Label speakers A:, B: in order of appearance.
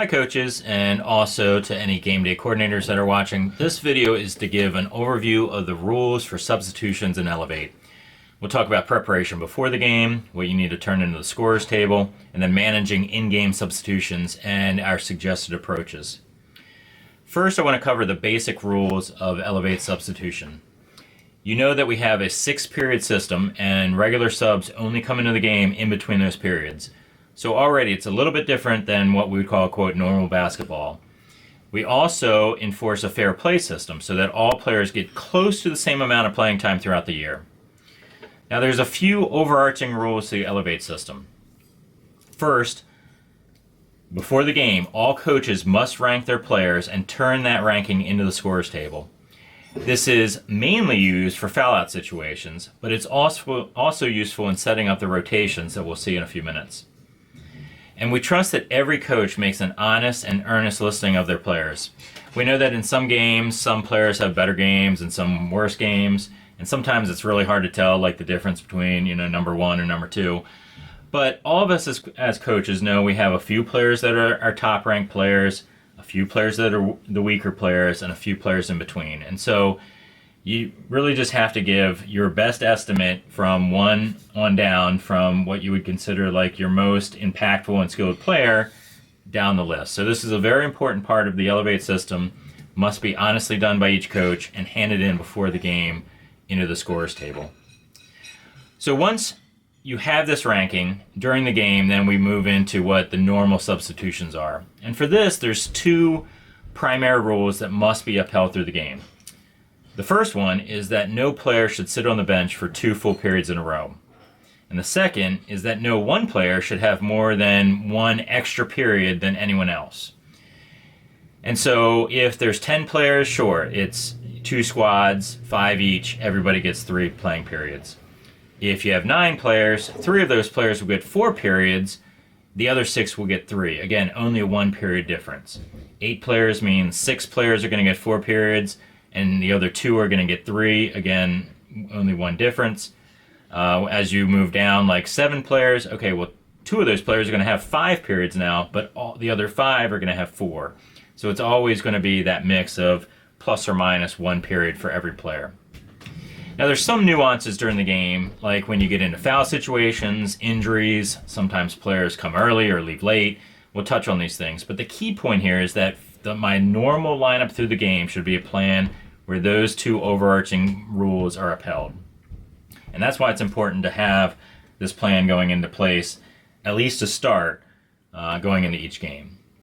A: Hi coaches, and also to any game day coordinators that are watching. This video is to give an overview of the rules for substitutions in Elev8. We'll talk about preparation before the game, what you need to turn into the scorers table, and then managing in-game substitutions and our suggested approaches. First, I want to cover the basic rules of Elev8 substitution. You know that we have a 6-period system, and regular subs only come into the game in between those periods. So already it's a little bit different than what we would call, quote, normal basketball. We also enforce a fair play system so that all players get close to the same amount of playing time throughout the year. Now there's a few overarching rules to the Elev8 system. First, before the game, all coaches must rank their players and turn that ranking into the scorers table. This is mainly used for foul-out situations, but it's also useful in setting up the rotations that we'll see in a few minutes. And we trust that every coach makes an honest and earnest listing of their players. We know that in some games, some players have better games and some worse games, and sometimes it's really hard to tell, like the difference between, number 1 and number 2. But all of us as coaches know we have a few players that are our top-ranked players, a few players that are the weaker players, and a few players in between. And so you really just have to give your best estimate from 1 on down from what you would consider like your most impactful and skilled player down the list. So this is a very important part of the Elev8 system, must be honestly done by each coach and handed in before the game into the scorers table. So once you have this ranking during the game, then we move into what the normal substitutions are. And for this, there's 2 primary rules that must be upheld through the game. The first one is that no player should sit on the bench for 2 full periods in a row. And the second is that no one player should have more than 1 extra period than anyone else. And so if there's 10 players, sure, it's 2 squads, 5 each, everybody gets 3 playing periods. If you have 9 players, 3 of those players will get 4 periods, the other 6 will get 3. Again, only a 1 period difference. 8 players means 6 players are going to get 4 periods, and the other 2 are going to get 3. Again, only 1 difference. As you move down, like 7 players, okay, well, 2 of those players are going to have 5 periods now, but the other 5 are going to have 4. So it's always going to be that mix of plus or minus 1 period for every player. Now there's some nuances during the game, like when you get into foul situations, injuries, sometimes players come early or leave late. We'll touch on these things, but the key point here is that my normal lineup through the game should be a plan where those 2 overarching rules are upheld. And that's why it's important to have this plan going into place, at least to start, going into each game.